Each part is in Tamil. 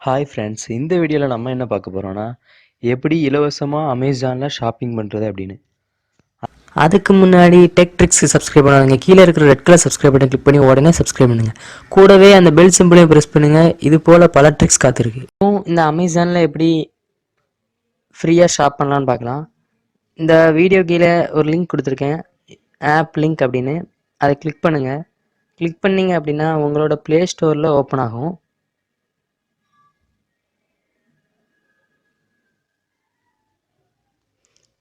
ஹாய் ஃப்ரெண்ட்ஸ், இந்த வீடியோவில் நம்ம என்ன பார்க்க போகிறோன்னா, எப்படி இலவசமாக அமேசானில் ஷாப்பிங் பண்ணுறது அப்படின்னு. அதுக்கு முன்னாடி டெக் ட்ரிக்ஸ்க்கு சப்ஸ்கிரைப் பண்ணாதீங்க. கீழே இருக்கிற red colour subscribe button click பண்ணி உடனே சப்ஸ்கிரைப் பண்ணுங்கள். கூடவே அந்த பெல் சிம்பிளையும் ப்ரெஸ் பண்ணுங்கள். இது போல் பல ட்ரிக்ஸ் காத்திருக்கு. இந்த அமேசானில் எப்படி ஃப்ரீயாக ஷாப் பண்ணலான்னு பார்க்கலாம். இந்த வீடியோ கீழே ஒரு லிங்க் கொடுத்துருக்கேன், ஆப் லிங்க் அப்படின்னு. அதை கிளிக் பண்ணுங்கள். கிளிக் பண்ணிங்க அப்படின்னா உங்களோட ப்ளே ஸ்டோரில் ஓப்பன் ஆகும்.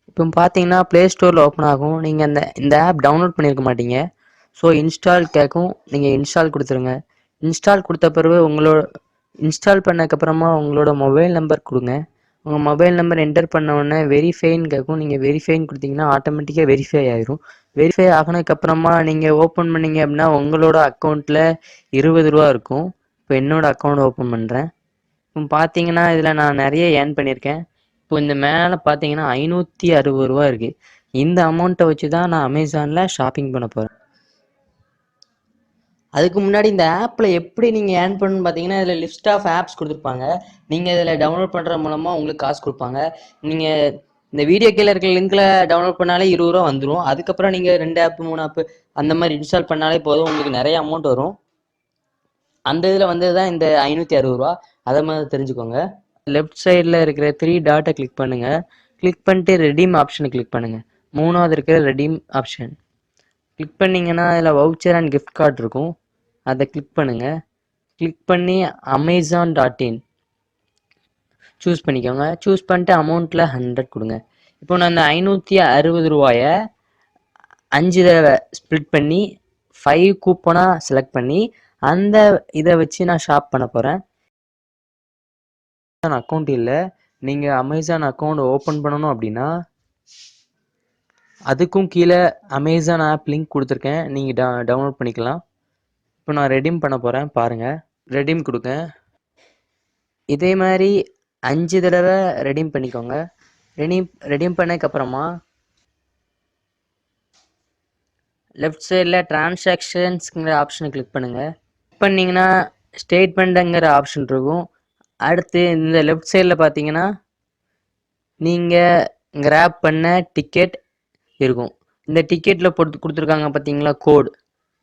இப்போ பார்த்தீங்கன்னா ப்ளே ஸ்டோரில் ஓப்பன் ஆகும். நீங்கள் இந்த ஆப் டவுன்லோட் பண்ணியிருக்க மாட்டீங்க. ஸோ இன்ஸ்டால் கேட்கும். நீங்கள் இன்ஸ்டால் கொடுத்துருங்க. இன்ஸ்டால் கொடுத்த பிறகு இன்ஸ்டால் பண்ணதுக்கப்புறமா உங்களோட மொபைல் நம்பர் கொடுங்க. உங்கள் மொபைல் நம்பர் என்டர் பண்ண உடனே வெரிஃபைன்னு கேட்கும். நீங்கள் வெரிஃபைன்னு கொடுத்தீங்கன்னா ஆட்டோமேட்டிக்காக வெரிஃபை ஆயிரும். வெரிஃபை ஆகினதுக்கப்புறமா நீங்கள் ஓப்பன் பண்ணீங்க அப்படின்னா உங்களோட அக்கௌண்ட்டில் 20 ரூபா இருக்கும். இப்போ என்னோடய அக்கௌண்ட் ஓப்பன் பண்ணுறேன். இப்போ பார்த்தீங்கன்னா இதில் நான் நிறைய ஏர்ன் பண்ணியிருக்கேன். இப்போ இந்த மேலே பார்த்தீங்கன்னா 560 ரூபா இருக்குது. இந்த அமௌண்ட்டை வச்சு தான் நான் அமேசானில் ஷாப்பிங் பண்ண போகிறேன். அதுக்கு முன்னாடி இந்த ஆப்பில் எப்படி நீங்கள் ஏர்ன் பண்ணணும்னு பார்த்தீங்கன்னா இதில் லிஸ்ட் ஆஃப் ஆப்ஸ் கொடுத்துருப்பாங்க. நீங்கள் இதில் டவுன்லோட் பண்ணுற மூலமாக உங்களுக்கு காசு கொடுப்பாங்க. நீங்கள் இந்த வீடியோ கீழே இருக்கிற லிங்க்கில் டவுன்லோட் பண்ணாலே 20 ரூபா வந்துடும். அதுக்கப்புறம் நீங்கள் 2 ஆப் 3 ஆப்பு அந்த மாதிரி இன்ஸ்டால் பண்ணாலே போதும், உங்களுக்கு நிறைய அமௌண்ட் வரும். அந்த இதில் வந்தது தான் இந்த 560 ரூபா. அதை மாதிரி தெரிஞ்சுக்கோங்க. லெஃப்ட் சைடில் இருக்கிற 3 டாட்டை கிளிக் பண்ணுங்கள். கிளிக் பண்ணிட்டு ரெடீம் ஆப்ஷனை கிளிக் பண்ணுங்கள். 3வது இருக்கிற ரெடீம் ஆப்ஷன் கிளிக் பண்ணிங்கன்னா அதில் வவுச்சர் அண்ட் கிஃப்ட் கார்டு இருக்கும். அதை கிளிக் பண்ணுங்கள். கிளிக் பண்ணி amazon.in சூஸ் பண்ணிக்கோங்க. சூஸ் பண்ணிட்டு அமௌண்ட்டில் 100 கொடுங்க. இப்போ நான் இந்த 560 ரூபாயை 5 தடவை ஸ்ப்ளிட் பண்ணி 5 கூப்பனாக செலக்ட் பண்ணி அந்த இதை வச்சு நான் ஷாப் பண்ண போகிறேன். அக்கௌண்ட் இல்லை, நீங்கள் அமேசான் அக்கௌண்ட் ஓப்பன் பண்ணணும் அப்படின்னா அதுக்கும் கீழே அமேசான் ஆப் லிங்க் கொடுத்துருக்கேன், நீங்கள் டவுன்லோட் பண்ணிக்கலாம். இப்போ நான் ரெடீம் பண்ண போகிறேன், பாருங்கள். ரெடீம் கொடுங்க. இதே மாதிரி 5 தடவை ரெடீம் பண்ணிக்கோங்க. ரெடீம் பண்ணதுக்கப்புறமா லெஃப்ட் சைடில் டிரான்சாக்ஷன்ஸுங்கிற ஆப்ஷனை கிளிக் பண்ணுங்கள். கிளிக் பண்ணிங்கன்னா ஸ்டேட்மெண்ட்டுங்கிற ஆப்ஷன் இருக்கும். அடுத்து இந்த லெஃப்ட் சைடில் பார்த்தீங்கன்னா நீங்கள் கிராப் பண்ண டிக்கெட் இருக்கும். இந்த டிக்கெட்டில் போட்டு கொடுத்துருக்காங்க பார்த்தீங்களா கோடு.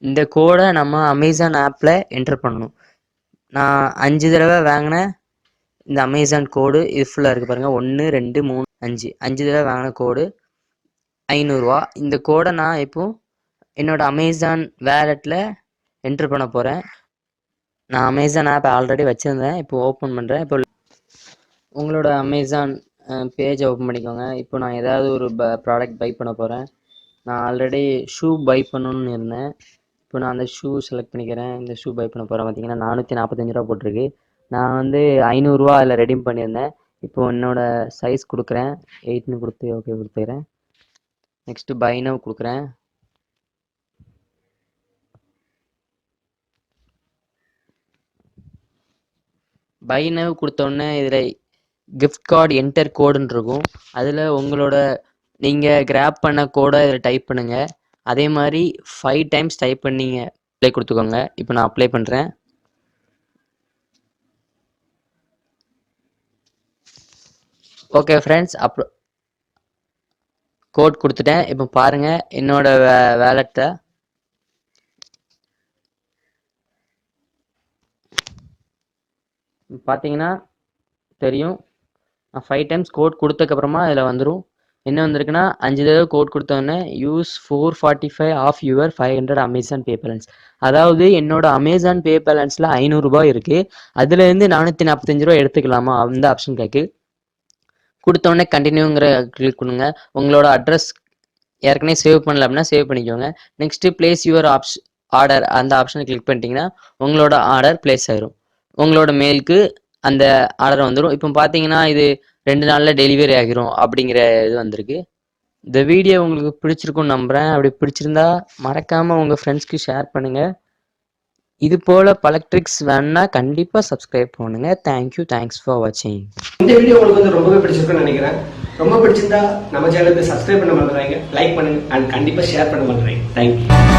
இந்த கோடை நம்ம அமேசான் ஆப்பில் என்டர் பண்ணணும். நான் 5 தடவை வாங்கின இந்த அமேசான் கோடு இது ஃபுல்லாக இருக்குது பாருங்கள். 1 2 3 5 தடவை வாங்கின கோடு 500 ரூபா. இந்த கோடை நான் இப்போது என்னோடய அமேசான் வேலெட்டில் என்ட்ரு பண்ண போகிறேன். நான் அமேசான் ஆப் ஆல்ரெடி வச்சுருந்தேன், இப்போ ஓப்பன் பண்ணுறேன். இப்போ உங்களோட அமேசான் பேஜை ஓப்பன் பண்ணிக்கோங்க. இப்போ நான் ஏதாவது ஒரு ப்ராடக்ட் பை பண்ண போகிறேன். நான் ஆல்ரெடி ஷூ பை பண்ணணுன்னு இருந்தேன். இப்போ நான் அந்த ஷூ செலக்ட் பண்ணிக்கிறேன். இந்த ஷூ பை பண்ண போகிறேன். பார்த்தீங்கன்னா 445 ரூபா போட்டிருக்கு. நான் வந்து 500 ரூபா அதில் ரெடீம் பண்ணியிருந்தேன். இப்போது என்னோடய சைஸ் கொடுக்குறேன், 8ன்னு கொடுத்து ஓகே கொடுத்துக்கிறேன். நெக்ஸ்ட்டு பை நவ் கொடுக்குறேன். பை நவ் கொடுத்தோடனே இதில் கிஃப்ட் கார்டு என்டர் கோடுன்னு இருக்கும். அதில் உங்களோட நீங்கள் கிராப் பண்ண கோடை இதில் டைப் பண்ணுங்கள். அதே மாதிரி 5 டைம்ஸ் டைப் பண்ணிங்க அப்ளை கொடுத்துக்கோங்க. இப்போ நான் அப்ளை பண்ணுறேன். ஓகே ஃப்ரெண்ட்ஸ், அப்புறம் கோட் கொடுத்துட்டேன். இப்போ பாருங்கள் என்னோட வேலெட்டை. பார்த்தீங்கன்னா தெரியும், நான் 5 டைம்ஸ் கோட் கொடுத்ததுக்கப்புறமா அதில் வந்துடும். என்ன வந்திருக்குன்னா 5 தடவை கோட் கொடுத்தோன்னே use 445 of your 500 Amazon pay balance. அதாவது என்னோட அமேசான் பே பேலன்ஸில் 500 ரூபாய் இருக்குது. அதுலேருந்து 445 ரூபா எடுத்துக்கலாமா அந்த ஆப்ஷன் கேட்கு. கொடுத்தோடனே கண்டினியூங்கிற கிளிக் பண்ணுங்க. உங்களோட அட்ரஸ் ஏற்கனவே சேவ் பண்ணல அப்படின்னா சேவ் பண்ணிக்கோங்க. நெக்ஸ்ட்டு பிளேஸ் யுவர் ஆர்டர் அந்த ஆப்ஷனை கிளிக் பண்ணிட்டீங்கன்னா உங்களோட ஆர்டர் பிளேஸ் ஆயிரும். உங்களோட மெயிலுக்கு அந்த ஆர்டர் வந்துடும். இப்போ பார்த்தீங்கன்னா இது 2 நாளில் டெலிவரி ஆகிரும் அப்படிங்கிற இது வந்திருக்கு. இந்த வீடியோ உங்களுக்கு பிடிச்சிருக்குன்னு நம்புகிறேன். அப்படி பிடிச்சிருந்தா மறக்காமல் உங்கள் ஃப்ரெண்ட்ஸ்க்கு ஷேர் பண்ணுங்கள். இது போல் பல ட்ரிக்ஸ் வேணுன்னா கண்டிப்பாக சப்ஸ்கிரைப் பண்ணுங்கள். தேங்க்யூ, தேங்க்ஸ் ஃபார் வாட்சிங். இந்த வீடியோ உங்களுக்கு வந்து ரொம்பவே பிடிச்சிருக்குன்னு நினைக்கிறேன். ரொம்ப பிடிச்சிருந்தா நம்ம சேனலுக்கு சப்ஸ்கிரைப் பண்ண மறந்துடுறாங்க, லைக் பண்ணுங்க அண்ட் கண்டிப்பாக ஷேர் பண்ண மறந்துடுறாங்க. தேங்க்யூ.